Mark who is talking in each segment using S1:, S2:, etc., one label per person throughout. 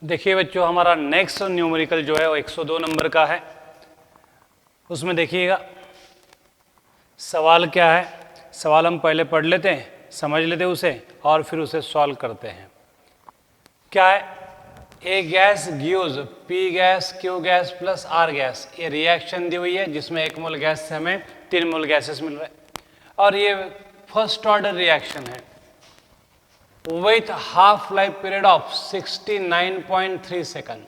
S1: देखिए बच्चों, हमारा नेक्स्ट न्यूमेरिकल जो है वो 102 नंबर का है। उसमें देखिएगा सवाल क्या है। सवाल हम पहले पढ़ लेते हैं, समझ लेते हैं उसे और फिर उसे सॉल्व करते हैं। क्या है? A gas gives P gas Q gas plus R gas. ये रिएक्शन दी हुई है जिसमें 1 मोल गैस से हमें 3 मोल गैसेस मिल रहे हैं और ये फर्स्ट ऑर्डर रिएक्शन है with half life period of 69.3 second.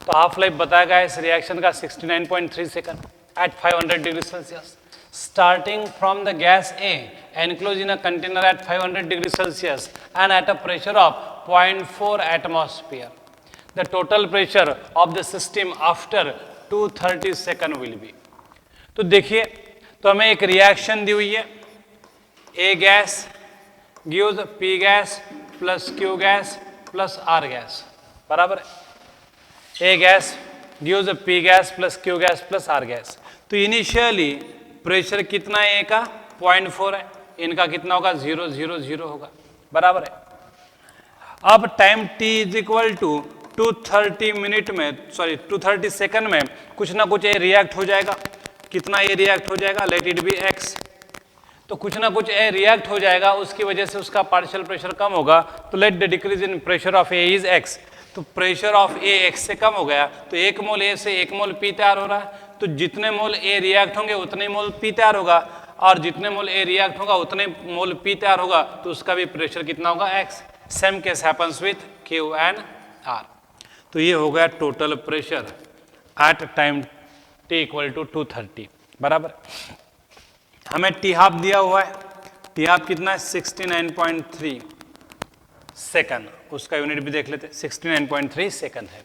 S1: तो हाफ लाइफ बताया गया इस रिएक्शन का 69.3 second at 500 degree Celsius starting from the gas A enclosed in a container at 500 degrees Celsius and at a pressure of 0.4 atmosphere. The total pressure of the system after 230 seconds will be. तो देखिए, तो हमें एक reaction दी हुई है A gas gives P gas plus Q gas plus R gas बराबर है। A gas gives P gas plus Q gas plus R gas. तो इनिशियली प्रेशर कितना है? ए का 0.4 है, इनका कितना होगा? 0.000 होगा बराबर है। अब time t is equal to 230 minute में 230 सेकंड में कुछ ना कुछ ए रिएक्ट हो जाएगा। कितना ए रिएक्ट हो जाएगा? Let it be x। तो कुछ ना कुछ ए रिएक्ट हो जाएगा, उसकी वजह से उसका पार्शियल प्रेशर कम होगा। तो let the decrease in pressure of A is x। तो प्रेशर ऑफ ए x से कम हो गया तो 1 मोल ए से 1 मोल पी तैयार हो रहा है। तो जितने मोल ए रिएक्ट होंगे उतने मोल पी तैयार होगा और जितने मोल ए रिएक्ट होगा उतने मोल पी तैयार होगा। तो उसका भी प्रेशर कितना होगा? x। Same case happens with Q and R। तो ये हो गया total pressure at time t equal to 230 बराबर। हमें टी हाफ दिया हुआ है, टी हाफ कितना है? 69.3 सेकंड। उसका यूनिट भी देख लेते हैं, 69.3 सेकंड है।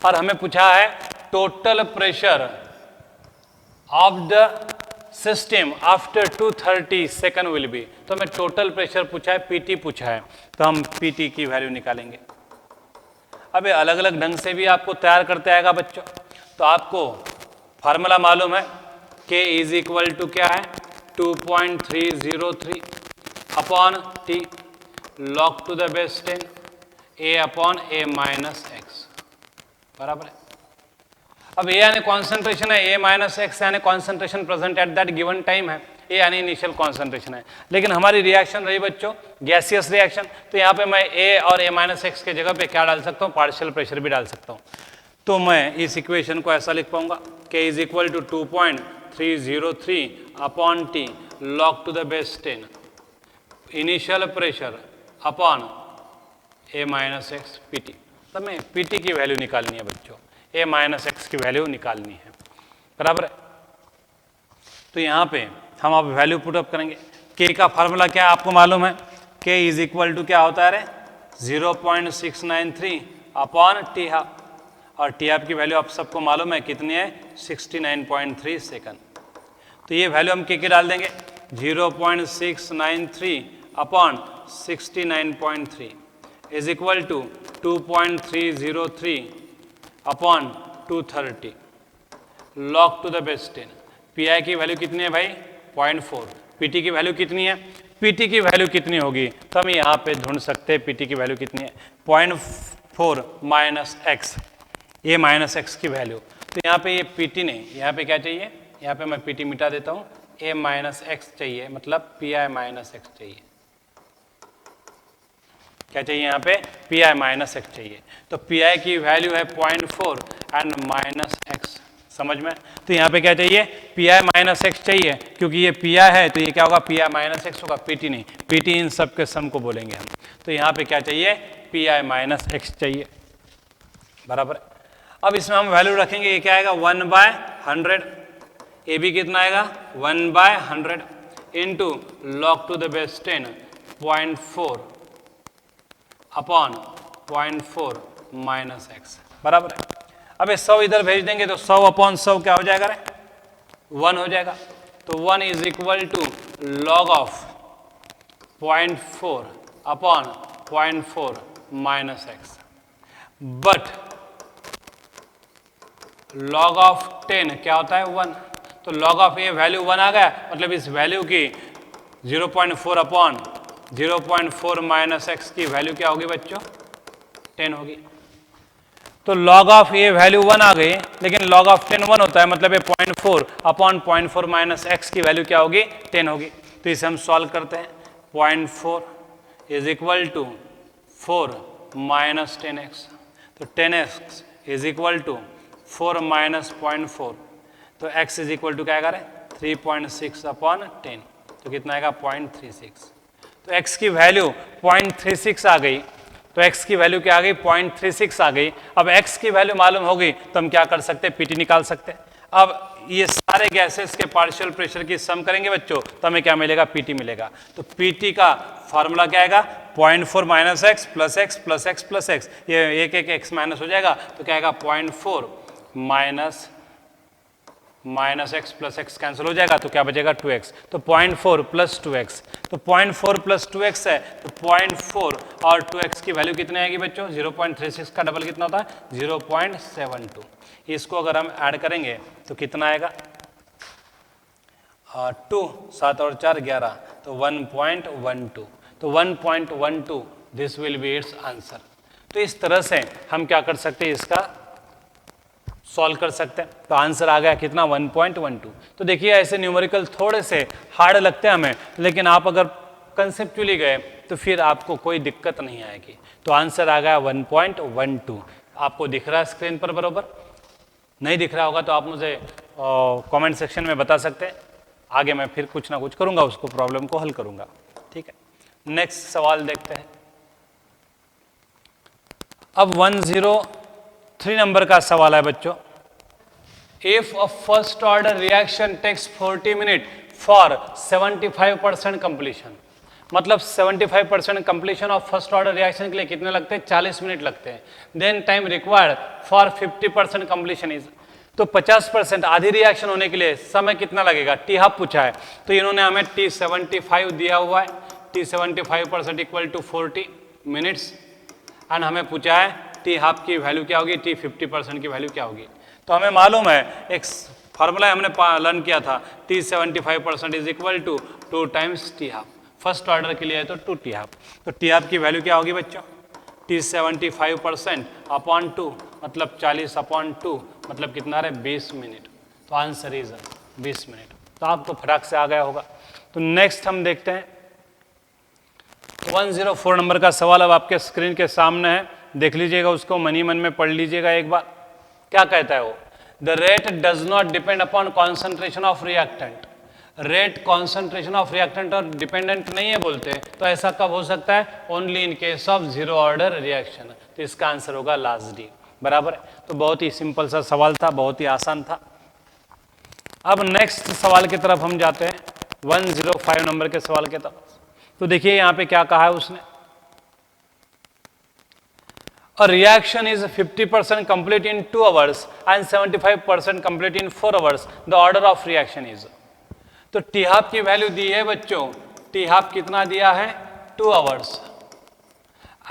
S1: और हमें पूछा है total pressure of the system after 230 second will be. तो हमें टोटल प्रेशर पूछा है, पीटी पूछा है, तो हम पीटी की वैल्यू निकालेंगे। अब ये अलग अलग ढंग से भी आपको तैयार करते आएगा बच्चों। तो आपको फार्मूला मालूम है, K इज इक्वल टू क्या है? 2.303 upon t log to the base 10 A upon A minus x बराबर है। अब ए यानी कॉन्सेंट्रेशन है, ए माइनस एक्स यानी concentration present at that given time है, ए यानी इनिशियल कॉन्सेंट्रेशन है। लेकिन हमारी रिएक्शन रही बच्चों गैसियस रिएक्शन, तो यहाँ पे मैं ए और ए माइनस एक्स के जगह पे क्या डाल सकता हूँ? पार्शियल प्रेशर भी डाल सकता हूँ। तो मैं इस इक्वेशन को ऐसा लिख पाऊंगा, k is equal to 2.303 upon t log to the base 10 initial pressure upon a minus x p t. तो मैं पी टी की वैल्यू निकालनी है बच्चों, ए माइनस एक्स की वैल्यू निकालनी है बराबर है। तो यहाँ पे हम अब वैल्यू पुट अप करेंगे। के का फार्मूला क्या है आपको मालूम है? के इज इक्वल टू क्या होता है रे? 0.693 अपॉन टी हाफ। और टी हाफ की वैल्यू आप सबको मालूम है कितनी है? 69.3 सेकंड। तो ये वैल्यू हम के डाल देंगे 0.693 upon 69.3 is equal to 2.303 upon 230 log to the base 10। P i की वैल्यू कितनी है भाई? 0.4। पी टी की वैल्यू कितनी है? पी टी की वैल्यू कितनी होगी? तो हम यहाँ पे ढूंढ सकते हैं पी टी की वैल्यू कितनी है। 0.4 माइनस एक्स, ए माइनस एक्स की वैल्यू। तो यहाँ पे ये पी टी नहीं, यहाँ पे क्या चाहिए? यहाँ पे मैं पी टी मिटा देता हूँ, ए माइनस एक्स चाहिए, मतलब पी आई माइनस एक्स चाहिए। क्या चाहिए यहाँ पे? पी आई माइनस एक्स चाहिए। तो पी आई की वैल्यू है 0.4 एंड माइनस एक्स, समझ में? तो यहाँ पे क्या चाहिए? पी आई माइनस एक्स चाहिए, क्योंकि ये पी आई है तो ये क्या होगा? पी आई माइनस एक्स होगा, पी टी नहीं। पी टी इन सब के सम को बोलेंगे हम। तो यहाँ पे क्या चाहिए? पी आई माइनस एक्स चाहिए बराबर। अब इसमें हम वैल्यू रखेंगे, ये क्या आएगा? 1/100। ए भी कितना आएगा? 1/100 into log to the base 10 0.4 upon 0.4 minus x बराबर है। अब ये 100 इधर भेज देंगे तो 100 अपॉन 100 क्या हो जाएगा रे? 1 हो जाएगा। तो 1 is equal to log of 0.4 upon 0.4 minus x. But log of 10 क्या होता है? 1। तो लॉग ऑफ ए वैल्यू 1 आ गया, मतलब इस वैल्यू की 0.4 अपॉन 0.4 माइनस एक्स की वैल्यू क्या होगी बच्चों? 10 होगी। तो log ऑफ ए वैल्यू 1 आ गई, लेकिन log ऑफ 10 1 होता है, मतलब ये 0.4 अपॉन 0.4 माइनस एक्स की वैल्यू क्या होगी 10 होगी। तो इसे हम सॉल्व करते हैं। 0.4 is equal to 4 minus 10x, तो 10x is equal to 4 minus 0.4, तो x इज इक्वल टू क्या आएगा 3.6 अपॉन 10, तो कितना आएगा 0.36। तो x की वैल्यू 0.36 आ गई, तो x की वैल्यू क्या आ गई 0.36 आ गई। अब x की वैल्यू मालूम हो गई तो हम क्या कर सकते हैं, पीटी निकाल सकते हैं। अब ये सारे गैसेस के पार्शियल प्रेशर की सम करेंगे बच्चों, तो हमें क्या मिलेगा, पीटी मिलेगा। तो पीटी का फॉर्मूला क्या आएगा 0.4 minus x plus x plus x plus x, ये एक एक एक्स माइनस हो जाएगा, तो क्या आएगा 0.4 minus x plus x cancel हो जाएगा, तो क्या बचेगा 2x। तो 0.4 प्लस 2x, तो 0.4 प्लस 2x है, तो 0.4 और 2x की वैल्यू कितनी आएगी बच्चों, 0.36 का डबल कितना होता है 0.72। इसको अगर हम ऐड करेंगे तो कितना आएगा 2, 7 और 4 11, तो 1.12, तो 1.12 this will be it's answer. तो इस तरह से हम क्या कर सकते हैं, इसका सॉल्व कर सकते हैं। तो आंसर आ गया कितना 1.12। तो देखिए ऐसे न्यूमेरिकल थोड़े से हार्ड लगते हैं हमें, लेकिन आप अगर कंसेप्चुअली गए तो फिर आपको कोई दिक्कत नहीं आएगी। तो आंसर आ गया 1.12। आपको दिख रहा है स्क्रीन पर बरोबर? नहीं दिख रहा होगा तो आप मुझे कमेंट सेक्शन में बता सकते हैं, आगे मैं फिर कुछ ना कुछ करूंगा, उसको प्रॉब्लम को हल करूंगा। ठीक है, नेक्स्ट सवाल देखते हैं। अब 103 नंबर का सवाल है बच्चों। If a first order reaction takes 40 minute for 75% completion, मतलब 75% completion of first order reaction के लिए कितने लगते हैं, 40 मिनट लगते हैं। Then time required for 50% completion is, तो 50% आधी रिएक्शन होने के लिए समय कितना लगेगा, टी हाफ पूछा है। तो इन्होंने हमें T75 दिया हुआ है, T75% equal to 40 minutes, and हमें पूछा है टी हाफ की वैल्यू क्या होगी, T50% की वैल्यू क्या होगी। तो हमें मालूम है एक फार्मूला हमने लर्न किया था, T75% is equal to 2 times t half. First order के लिए है तो 2 टी हाफ। तो टी हाफ की वैल्यू क्या होगी बच्चों, T75% अपॉन 2 मतलब 40 अपॉन 2 मतलब कितना है 20 मिनट। तो आंसर इज 20 मिनट। तो आपको फटाक से आ गया होगा। तो नेक्स्ट हम देखते हैं 104 नंबर का सवाल अब आपके स्क्रीन के सामने है, देख लीजिएगा उसको, मनी मन में पढ़ लीजिएगा एक बार। क्या कहता है वो, the rate does not depend upon concentration of reactant. Rate concentration of reactant और डिपेंडेंट नहीं है बोलते, तो ऐसा कब हो सकता है, only in case of zero order reaction. तो इसका आंसर होगा लास्ट डी, बराबर है। तो बहुत ही सिंपल सा सवाल था, बहुत ही आसान था। अब नेक्स्ट सवाल की तरफ हम जाते हैं, 105 नंबर के सवाल की तरफ। तो देखिए यहाँ पे क्या कहा है उसने, A reaction is 50% complete in 2 hours and 75% complete in 4 hours. The order of reaction is. तो टी हाफ की वैल्यू दी है बच्चों, टी हाफ कितना दिया है 2 आवर्स,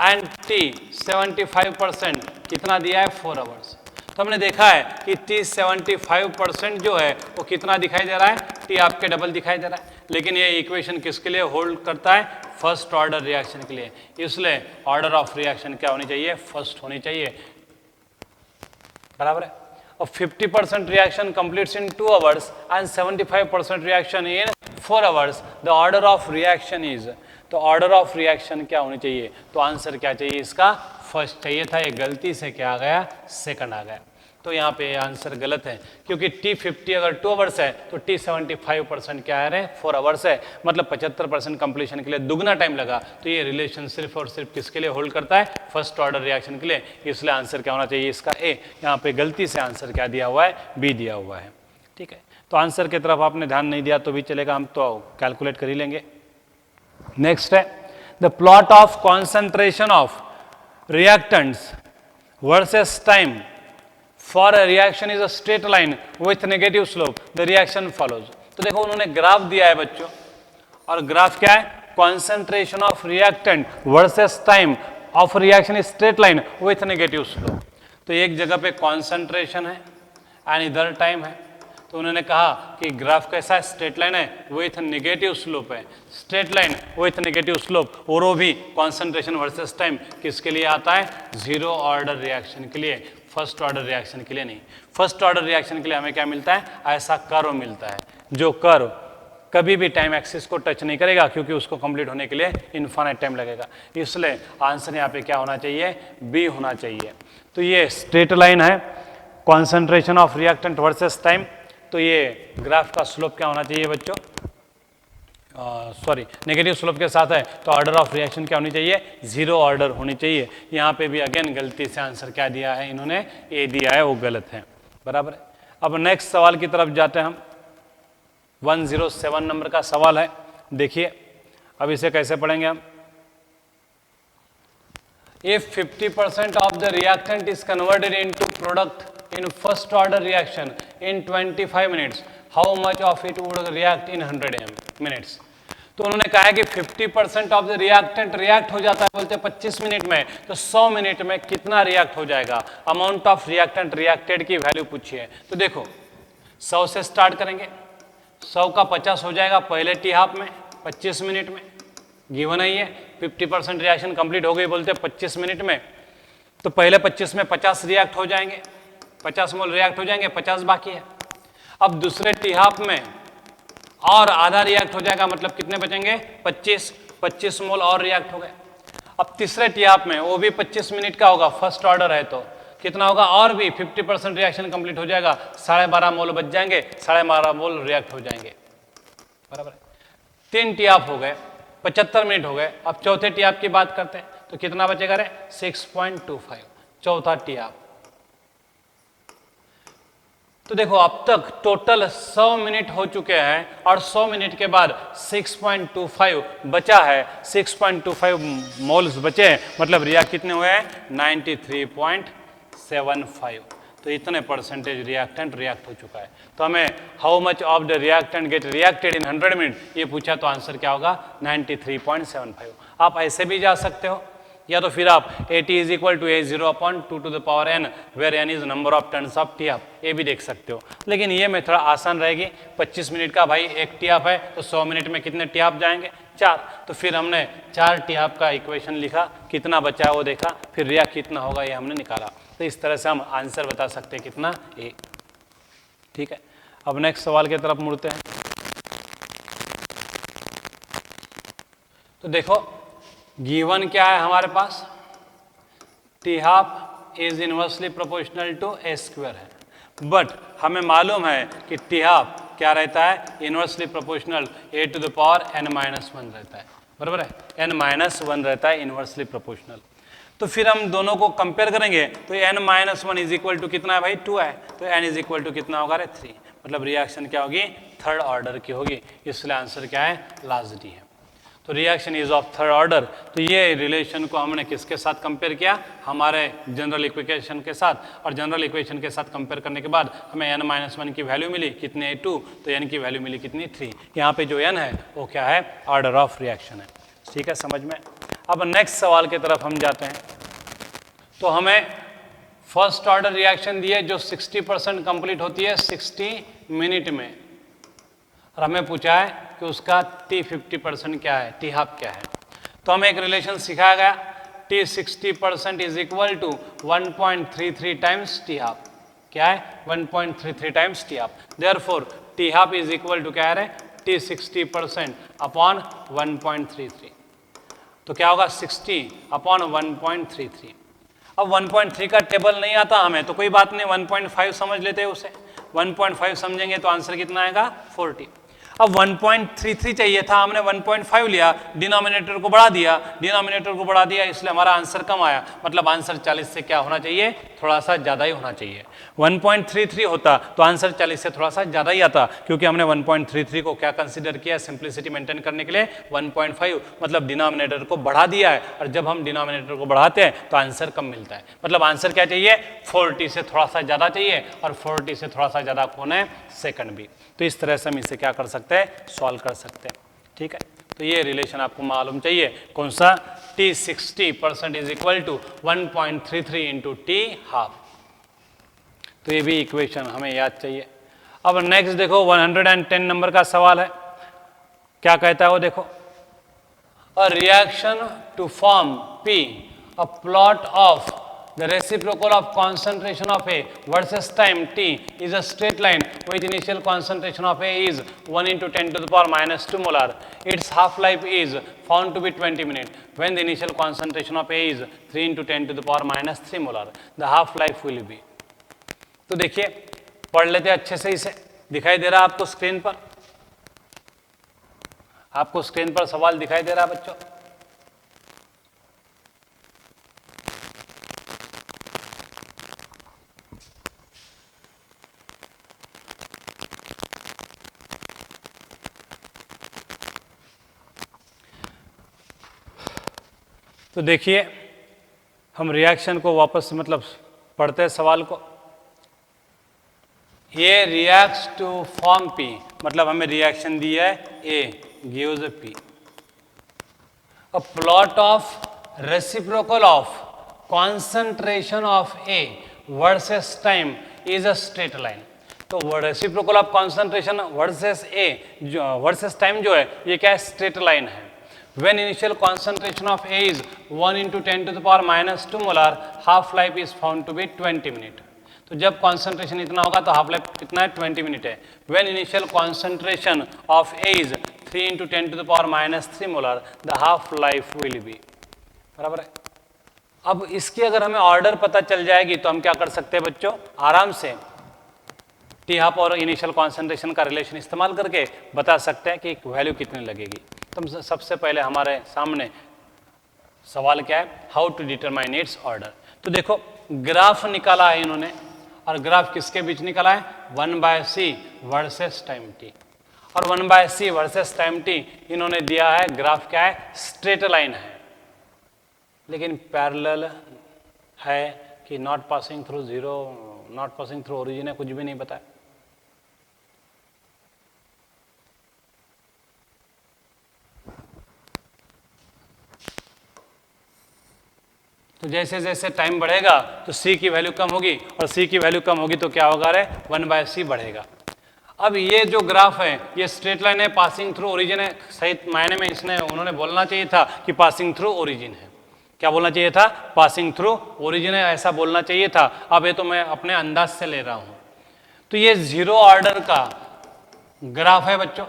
S1: एंड टी 75% कितना दिया है 4 आवर्स। तो हमने देखा है कि टी 75% जो है वो कितना दिखाई दे रहा है, टी आपके डबल दिखाई दे रहा है। लेकिन ये इक्वेशन किसके लिए होल्ड करता है, फर्स्ट ऑर्डर रिएक्शन के लिए। इसलिए ऑर्डर ऑफ रिएक्शन क्या होनी चाहिए, फर्स्ट होनी चाहिए, बराबर है। और 50% reaction completes in 2 hours and 75% reaction in 4 hours. The order of reaction is, तो ऑर्डर ऑफ रिएक्शन क्या होनी चाहिए, तो आंसर क्या चाहिए इसका, फर्स्ट चाहिए था। ये गलती से क्या आ गया, सेकंड आ गया। तो यहाँ पे आंसर गलत है, क्योंकि T50 अगर 2 आवर्स है तो T75% क्या है 4 आवर्स है, मतलब 75% कंप्लीशन के लिए दुगना टाइम लगा। तो ये रिलेशन सिर्फ और सिर्फ किसके लिए होल्ड करता है, फर्स्ट ऑर्डर रिएक्शन के लिए। इसलिए आंसर क्या होना चाहिए इसका ए। यहाँ पे गलती से आंसर क्या दिया हुआ है, बी दिया हुआ है। ठीक है, तो आंसर की तरफ आपने ध्यान नहीं दिया तो भी चलेगा, हम तो कैलकुलेट कर ही लेंगे। नेक्स्ट है the plot of concentration of reactants versus time for a reaction is a straight line with negative slope, the reaction follows. तो देखो उन्होंने ग्राफ दिया है बच्चों, और ग्राफ क्या है, concentration of reactant versus time of reaction is straight line with negative slope. तो एक जगह पे कॉन्सेंट्रेशन है एंड इधर टाइम है। तो उन्होंने कहा कि ग्राफ कैसा है, स्ट्रेट लाइन है विथ नेगेटिव स्लोप है, straight line with negative slope. और वो भी कॉन्सेंट्रेशन वर्सेस टाइम किसके लिए आता है, जीरो ऑर्डर रिएक्शन के लिए। फर्स्ट ऑर्डर रिएक्शन के लिए नहीं। फर्स्ट ऑर्डर रिएक्शन के लिए हमें क्या मिलता है, ऐसा कर्व मिलता है जो कर्व कभी भी टाइम एक्सिस को टच नहीं करेगा, क्योंकि उसको कंप्लीट होने के लिए इन्फाइनाइट टाइम लगेगा। इसलिए आंसर यहाँ पे क्या होना चाहिए, बी होना चाहिए। तो ये स्ट्रेट लाइन है, concentration of reactant versus time. तो ये ग्राफ का स्लोप क्या होना चाहिए बच्चों, सॉरी नेगेटिव स्लोप के साथ है, तो ऑर्डर ऑफ रिएक्शन क्या होनी चाहिए, जीरो ऑर्डर होनी चाहिए। यहाँ पे भी अगेन गलती से आंसर क्या दिया है इन्होंने, ए दिया है, वो गलत है, बराबर है। अब नेक्स्ट सवाल की तरफ जाते हैं हम। 107 नंबर का सवाल है, देखिए अब इसे कैसे पढ़ेंगे हम। If 50% of the reactant is converted into product in first order reaction in 25 minutes, how much of it would react in 100 minutes? तो उन्होंने कहा है कि 50% ऑफ द रिएक्टेंट रिएक्ट हो जाता है बोलते हैं 25 मिनट में, तो 100 मिनट में कितना रिएक्ट हो जाएगा, अमाउंट ऑफ रिएक्टेंट रिएक्टेड की वैल्यू पूछिए। तो देखो 100 से स्टार्ट करेंगे, 100 का 50 हो जाएगा पहले टी हाफ में 25 मिनट में, गिवन है ये 50% रिएक्शन कंप्लीट हो गई बोलते हैं 25 मिनट में, तो पहले 25 में 50 रिएक्ट हो जाएंगे, 50 मोल रिएक्ट हो जाएंगे, 50 बाकी है। अब दूसरे टी हाफ में और आधा रिएक्ट हो जाएगा, मतलब कितने बचेंगे 25 मोल और रिएक्ट हो गए। अब तीसरे टी हाफ में वो भी 25 मिनट का होगा, फर्स्ट ऑर्डर है तो कितना होगा, और भी 50% रिएक्शन कंप्लीट हो जाएगा, 12.5 मोल बच जाएंगे, 12.5 मोल रिएक्ट हो जाएंगे, बराबर है। 3 टी हाफ हो गए, 75 मिनट हो गए। अब चौथे टी हाफ की बात करते हैं, तो कितना बचेगा रे 6.25, चौथा टी हाफ। तो देखो अब तक टोटल 100 मिनट हो चुके हैं और 100 मिनट के बाद 6.25 बचा है, 6.25 मोल्स बचे हैं, मतलब रिएक्ट कितने हुए हैं 93.75। तो इतने परसेंटेज रिएक्टेंट रिएक्ट हो चुका है। तो हमें how much of the reactant get reacted in 100 minute ये पूछा, तो आंसर क्या होगा 93.75। आप ऐसे भी जा सकते हो, या तो फिर आप AT is equal to A0/2 to the power n, where n is number of turns of t half, ये भी देख सकते हो। लेकिन ये मेथड आसान रहेगी, 25 मिनट का भाई एक टी हाफ है, तो 100 मिनट में कितने टी हाफ जाएंगे 4, तो फिर हमने 4 टी हाफ का इक्वेशन लिखा, कितना बचा वो देखा, फिर रिएक्ट कितना होगा ये हमने निकाला। तो इस तरह से हम आंसर बता सकते हैं कितना, ए। ठीक है, अब नेक्स्ट सवाल की तरफ मुड़ते हैं। तो देखो गिवन क्या है हमारे पास, T half is inversely proportional to A square है, बट हमें मालूम है कि टी हाफ क्या रहता है, inversely proportional A to the power n-1 रहता है, बराबर है, n-1 रहता है इनवर्सली प्रोपोर्शनल। तो फिर हम दोनों को कंपेयर करेंगे, तो n-1 इज इक्वल टू कितना है भाई 2 है, तो n इज इक्वल टू कितना होगा रे 3, मतलब रिएक्शन क्या होगी थर्ड ऑर्डर की होगी, इसलिए आंसर क्या है लास्ट डी है। तो reaction is of third order. तो ये रिलेशन को हमने किसके साथ कंपेयर किया, हमारे जनरल इक्वेशन के साथ, और जनरल इक्वेशन के साथ कंपेयर करने के बाद हमें n-1 की वैल्यू मिली कितने 2, तो n की वैल्यू मिली कितनी 3। यहाँ पे जो n है वो क्या है, ऑर्डर ऑफ रिएक्शन है। ठीक है समझ में। अब नेक्स्ट सवाल की तरफ हम जाते हैं। तो हमें फर्स्ट ऑर्डर रिएक्शन दिए जो 60% कंप्लीट होती है 60 मिनट में, और हमें पूछा है कि उसका T 50% क्या है, टी हाफ क्या है। तो हमें एक रिलेशन सिखाया गया, T 60% is equal to 1.33 times t half, क्या है 1.33 times t half. Therefore t half is equal to क्या है, T 60% अपॉन 1.33, तो क्या होगा 60 अपॉन 1.33। अब 1.3 का टेबल नहीं आता हमें, तो कोई बात नहीं 1.5 समझ लेते हैं उसे, 1.5 समझेंगे तो आंसर कितना आएगा 40। अब 1.33 चाहिए था, हमने 1.5 लिया, डिनोमिनेटर को बढ़ा दिया, इसलिए हमारा आंसर कम आया, मतलब आंसर 40 से क्या होना चाहिए, थोड़ा सा ज़्यादा ही होना चाहिए। 1.33 होता तो आंसर 40 से थोड़ा सा ज़्यादा ही आता, क्योंकि हमने 1.33 को क्या कंसीडर किया, सिंप्लिसिटी मेंटेन करने के लिए 1.5, मतलब डिनोमिनेटर को बढ़ा दिया है, और जब हम डिनोमिनेटर को बढ़ाते हैं तो आंसर कम मिलता है, मतलब आंसर क्या चाहिए 40 से थोड़ा सा ज़्यादा चाहिए, और 40 से थोड़ा सा ज़्यादा कौन है, सेकंड भी। तो इस तरह से हम इसे क्या कर सकते हैं, सॉल्व कर सकते हैं। ठीक है, तो ये रिलेशन आपको मालूम चाहिए, कौन सा, T 60% is equal to 1.33 into t half. तो ये भी इक्वेशन हमें याद चाहिए। अब नेक्स्ट देखो 110 नंबर का सवाल है, क्या कहता है वो देखो, a reaction to form P, a plot of the reciprocal of concentration of A versus time t is a straight line with initial concentration of A is 1 into 10 to the power minus 2 molar. Its half-life is found to be 20 minutes. When the initial concentration of A is 3 into 10 to the power minus 3 molar, the half-life will be. तो देखिए पढ़ लेते अच्छे से, इसे दिखाई दे रहा आपको स्क्रीन पर, आपको स्क्रीन पर सवाल दिखाई दे रहा है बच्चों? तो देखिए हम रिएक्शन को वापस मतलब पढ़ते हैं सवाल को। A reacts to form P, मतलब हमें रिएक्शन दी है A gives P. A plot of reciprocal of concentration of A versus time is a straight line. तो reciprocal of concentration versus A versus time जो है ये क्या है? स्ट्रेट लाइन है। When initial concentration of A is 1 into 10 to the power minus 2 molar, half life is found to be 20 minute. तो जब concentration इतना होगा तो half life कितना है? 20 मिनट है। When initial concentration of A is 3 into 10 to the power minus 3 molar, the half life will be, बराबर है। अब इसकी अगर हमें ऑर्डर पता चल जाएगी तो हम क्या कर सकते हैं बच्चों? आराम से टी हाफ और इनिशियल कॉन्सेंट्रेशन का रिलेशन इस्तेमाल करके बता सकते हैं कि वैल्यू कितनी लगेगी। तो सबसे पहले हमारे सामने सवाल क्या है? How to determine its order. तो देखो ग्राफ निकाला है इन्होंने, और ग्राफ किसके बीच निकाला है? 1/c versus time T. और 1/c वर्सेस टाइम टी इन्होंने दिया है, ग्राफ क्या है? स्ट्रेट लाइन है, लेकिन पैरेलल है कि not passing through zero, not passing through origin है, कुछ भी नहीं बताया। तो जैसे जैसे टाइम बढ़ेगा तो c की वैल्यू कम होगी, और c की वैल्यू कम होगी तो क्या होगा रे? 1/c बढ़ेगा। अब ये जो ग्राफ है ये स्ट्रेट लाइन है, पासिंग थ्रू ओरिजिन है। सही मायने में इसने उन्होंने बोलना चाहिए था कि पासिंग थ्रू ओरिजिन है। क्या बोलना चाहिए था? पासिंग थ्रू ओरिजिन है, ऐसा बोलना चाहिए था। अब ये तो मैं अपने अंदाज से ले रहा हूं। तो ये जीरो ऑर्डर का ग्राफ है बच्चों।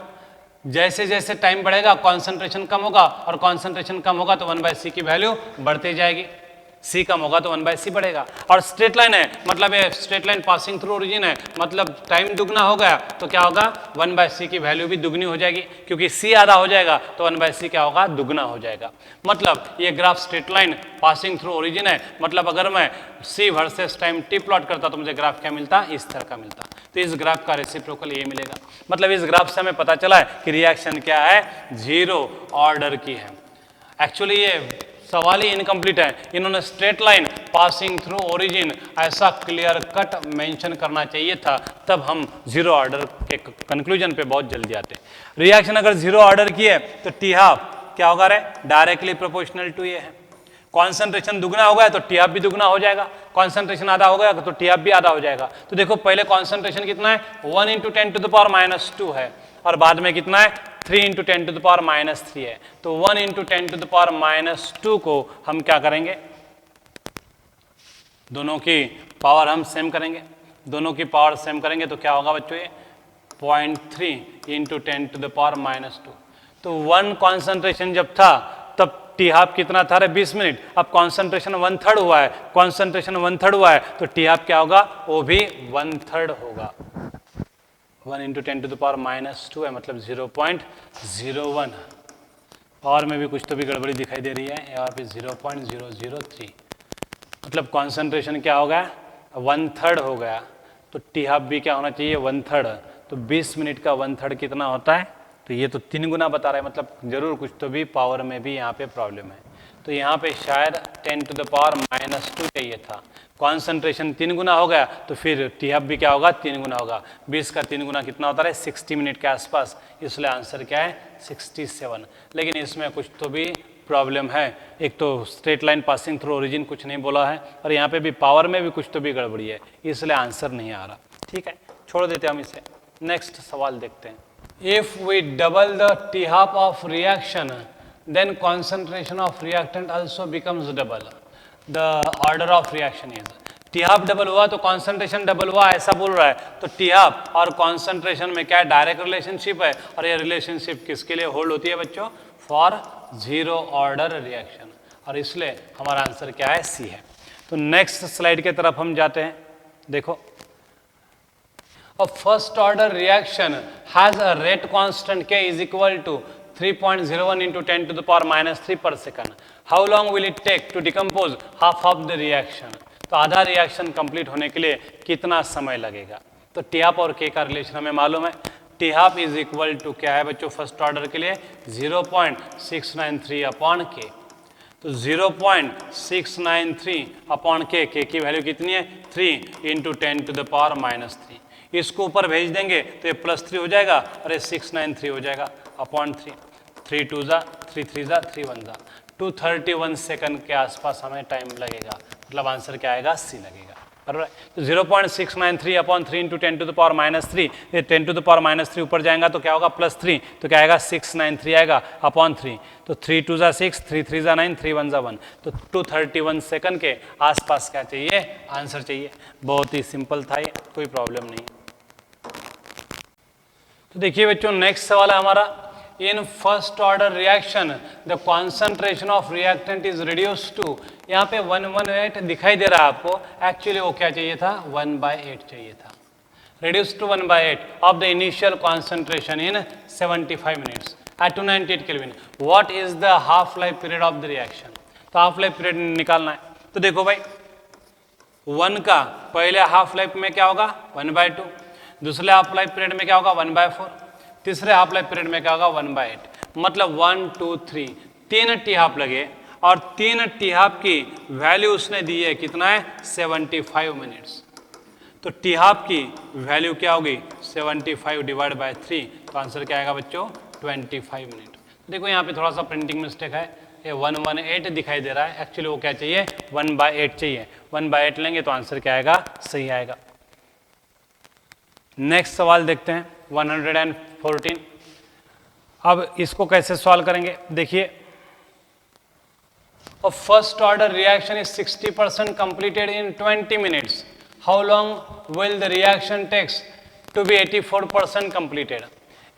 S1: जैसे जैसे टाइम बढ़ेगा कॉन्सेंट्रेशन कम होगा, और कॉन्सेंट्रेशन कम होगा तो 1/c की वैल्यू बढ़ती जाएगी। c कम होगा तो 1/c बढ़ेगा। और स्ट्रेट लाइन है, मतलब ये straight line passing through origin है, मतलब टाइम दुगना हो गया तो क्या होगा? 1/c की वैल्यू भी दुगनी हो जाएगी, क्योंकि c आधा हो जाएगा तो 1/c क्या होगा? दुगना हो जाएगा। मतलब ये graph straight line passing through origin है। मतलब अगर मैं c versus time t plot करता तो मुझे ग्राफ क्या मिलता? इस तरह का मिलता। तो इस ग्राफ का रेसिप्रोकल ये मिलेगा। मतलब इस ग्राफ से हमें पता चला है कि रिएक्शन क्या है? जीरो ऑर्डर की है। एक्चुअली ये सवाल ही इनकम्प्लीट है। इन्होंने straight line passing through origin ऐसा क्लियर कट मेंशन करना चाहिए था, तब हम जीरो ऑर्डर के कंक्लूजन पे बहुत जल्दी आते। रिएक्शन अगर जीरो ऑर्डर की है तो टी हाफ क्या होगा रे? डायरेक्टली प्रोपोर्शनल टू ये है। कॉन्सेंट्रेशन दुगना हो गया तो टी हाफ भी दुगना हो जाएगा, कॉन्सेंट्रेशन आधा हो गया तो टी हाफ भी आधा हो जाएगा। तो देखो पहले कॉन्सेंट्रेशन कितना है? 1 into 10 to the power minus 2 है, और बाद में कितना है? 3 into 10 to the power minus 3 है। तो 1 into 10 to the power minus 2 को हम क्या करेंगे? दोनों की पावर हम सेम करेंगे। दोनों की पावर सेम करेंगे तो क्या होगा बच्चों? ये 0.3 into 10 to the power minus 2। तो 1 कॉन्सेंट्रेशन जब था तब टी हाफ कितना था रे? 20 मिनट। अब कॉन्सेंट्रेशन 1/3 हुआ है, कॉन्सेंट्रेशन 1/3 हुआ है तो टी हाफ क्या होगा? वो भी 1/3 होगा। 1 into 10 to the power minus 2 है, मतलब 0.01। पावर में भी कुछ तो भी गड़बड़ी दिखाई दे रही है, यहाँ पे 0.003, मतलब कॉन्सेंट्रेशन क्या हो गया? 1/3 हो गया। तो टी हाफ भी क्या होना चाहिए? 1/3। तो 20 मिनट का 1/3 कितना होता है? तो ये तो 3 गुना बता रहा है, मतलब जरूर कुछ तो भी पावर में भी यहाँ पे प्रॉब्लम है। तो यहाँ पे शायद 10 to the power minus 2 चाहिए था। कॉन्सेंट्रेशन 3 गुना हो गया तो फिर टी हाफ भी क्या होगा? 3 गुना होगा। 20 का 3 गुना कितना होता है? 60 मिनट के आसपास। इसलिए आंसर क्या है? 67। लेकिन इसमें कुछ तो भी प्रॉब्लम है। एक तो straight line passing through origin कुछ नहीं बोला है, और यहाँ पे भी पावर में भी कुछ तो भी गड़बड़ी है, इसलिए आंसर नहीं आ रहा। ठीक है, छोड़ देते हम इसे। नेक्स्ट सवाल देखते हैं। If we double the t half of reaction then concentration of reactant also becomes double। The order of reaction is, t half double हुआ तो कॉन्सेंट्रेशन डबल हुआ ऐसा बोल रहा है, तो टी हाफ और कॉन्सेंट्रेशन में क्या डायरेक्ट रिलेशनशिप है, और ये रिलेशनशिप किसके लिए होल्ड होती है बच्चों, फॉर जीरो ऑर्डर रिएक्शन, और इसलिए हमारा आंसर क्या है, सी है। तो नेक्स्ट स्लाइड की तरफ हम जाते हैं। देखो, a first order reaction has a rate constant K is equal to 3.01 into 10 to the power minus 3 per second. How long will it take to decompose half of the reaction? तो आधा reaction complete होने के लिए कितना समय लगेगा। तो t half और के का रिलेशन हमें मालूम है, t half is equal to क्या है बच्चों, फर्स्ट ऑर्डर के लिए 0.693 अपॉन के, तो 0.693 अपॉन के की वैल्यू कितनी है, 3 into 10 to the power minus 3, इसको ऊपर भेज देंगे तो ये +3 हो जाएगा और ये 693 हो जाएगा अपॉन 3, 3 2 जा 3 3 जा 3 1 जा, 231 सेकंड के आसपास हमें टाइम लगेगा, मतलब आंसर क्या आएगा, सी लगेगा, बराबर है। तो 0.693 upon 3 into 10 to the power minus 3, ये 10 टू द पावर माइनस 3 ऊपर जाएगा तो क्या होगा, +3, तो क्या आएगा 693 आएगा अपॉन 3, तो 3 2 जा 6, 3 3 जा 9, 3 1 जा 1, तो 231 सेकंड के आसपास क्या चाहिए, आंसर चाहिए। बहुत ही सिंपल था ये, कोई प्रॉब्लम नहीं। तो देखिए बच्चों, नेक्स्ट सवाल है हमारा, in first order reaction the concentration of reactant is reduce to, यहाँ पे 118 दिखाई दे रहा है आपको, एक्चुअली वो क्या चाहिए था, 1/8 चाहिए था, reduce to 1/8 of the initial concentration in 75 minutes at 298 kelvin, what is the half life period of the reaction. तो हाफ लाइफ पीरियड निकालना है, तो देखो भाई 1 का पहले हाफ लाइफ में क्या होगा, 1/2, दूसरे हाफ लाइफ पीरियड में क्या होगा, 1/4, तीसरे हाफ लाइफ पीरियड में क्या होगा, 1/8, मतलब 1 2 3 तीन टी हाफ लगे, और तीन टी हाफ की वैल्यू उसने दी है, कितना है, 75 मिनट्स, तो टी हाफ की वैल्यू क्या होगी, 75 डिवाइड बाय 3, तो आंसर क्या आएगा बच्चों, 25 मिनट। देखो यहाँ पे थोड़ा सा प्रिंटिंग मिस्टेक है, ये 118 दिखाई दे रहा है, एक्चुअली वो क्या चाहिए, 1/8 चाहिए, 1/8 लेंगे तो आंसर क्या आएगा, सही आएगा। नेक्स्ट सवाल देखते हैं 114। अब इसको कैसे सॉल्व करेंगे, देखिए, a first order reaction is 60% completed in 20 minutes. How long will the reaction takes to be 84% completed?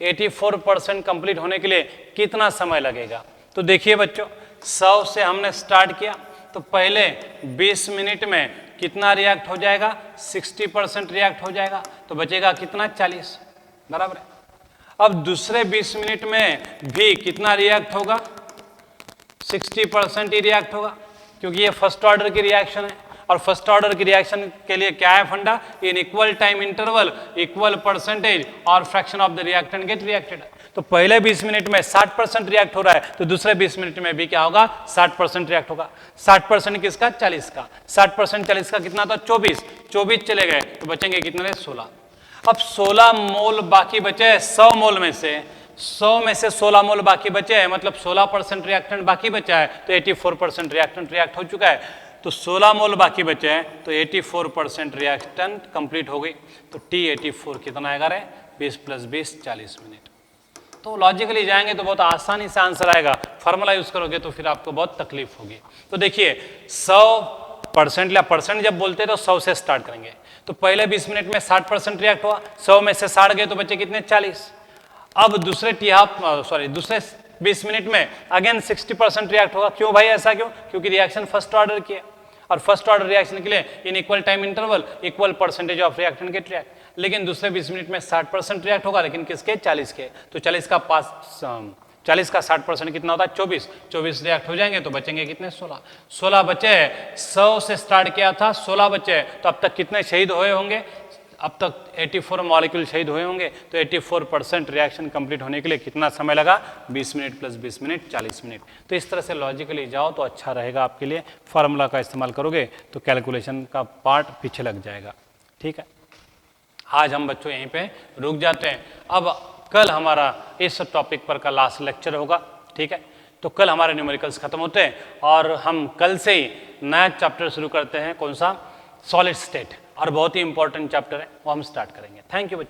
S1: 84% complete होने के लिए कितना समय लगेगा। तो देखिए बच्चों, 100 से हमने स्टार्ट किया, तो पहले 20 मिनट में कितना रिएक्ट हो जाएगा, 60% रिएक्ट हो जाएगा, तो बचेगा कितना, 40, बराबर है। अब दूसरे 20 मिनट में भी कितना रिएक्ट होगा, 60% ही रिएक्ट होगा, क्योंकि ये फर्स्ट ऑर्डर की रिएक्शन है, और फर्स्ट ऑर्डर की रिएक्शन के लिए क्या है फंडा, in equal time interval equal percentage और fraction of the reactant get reacted. तो पहले 20 मिनट में 60% रिएक्ट हो रहा है, तो दूसरे 20 मिनट में भी क्या होगा, 60% रिएक्ट होगा। 60% किसका, 40 का, 60% 40 का कितना था, 24 चले गए, तो बचेंगे कितने, 16। अब 16 मोल बाकी बचे, 100 मोल में से 16 मोल बाकी बचे हैं, मतलब 16% रिएक्टेंट बाकी बचा है, तो 84% रिएक्टेंट रिएक्ट हो चुका है, तो 16 मोल बाकी बचे हैं, तो 84% रिएक्टेंट कंप्लीट हो गई, तो T84 कितना आएगा रे, 20 + 20 40 मिनट। तो लॉजिकली जाएंगे तो बहुत आसानी से आंसर आएगा, फार्मूला यूज करोगे तो फिर आपको बहुत तकलीफ होगी। तो देखिए 100% या परसेंट जब बोलते हैं तो 100 से स्टार्ट करेंगे, तो पहले 20 मिनट में 60% रिएक्ट हुआ, 100 में से 60 गए तो बचे कितने, 40। अब दूसरे दूसरे 20 मिनट में अगेन 60% रिएक्ट होगा। क्यों भाई, ऐसा क्यों, क्योंकि रिएक्शन फर्स्ट ऑर्डर की है, और फर्स्ट ऑर्डर रिएक्शन के लिए in equal time interval equal percentage of reactant get react. लेकिन दूसरे 20 मिनट में 60% रिएक्ट होगा, लेकिन किसके, 40 के, तो 40 का 60% कितना होता है, 24 रिएक्ट हो जाएंगे, तो बचेंगे कितने, 16 बचे। 100 से स्टार्ट किया था, 16 बचे, तो अब तक कितने शहीद हुए होंगे, अब तक 84 मॉलिक्यूल शहीद हुए होंगे, तो 84% रिएक्शन कंप्लीट होने के लिए कितना समय लगा, 20 मिनट + 20 मिनट 40 मिनट। तो इस तरह से लॉजिकली जाओ तो अच्छा रहेगा आपके लिए, फार्मूला का इस्तेमाल करोगे तो कैलकुलेशन का पार्ट पीछे लग जाएगा। ठीक है, आज हम बच्चों यहीं पे रुक जाते हैं। अब कल हमारा इस टॉपिक पर का लास्ट लेक्चर होगा। ठीक है, तो कल हमारे न्यूमेरिकल्स खत्म होते हैं, और हम कल से ही नया चैप्टर शुरू करते हैं, कौन सा, सॉलिड स्टेट, और बहुत ही इंपॉर्टेंट चैप्टर है, वो हम स्टार्ट करेंगे। थैंक यू बच्चों।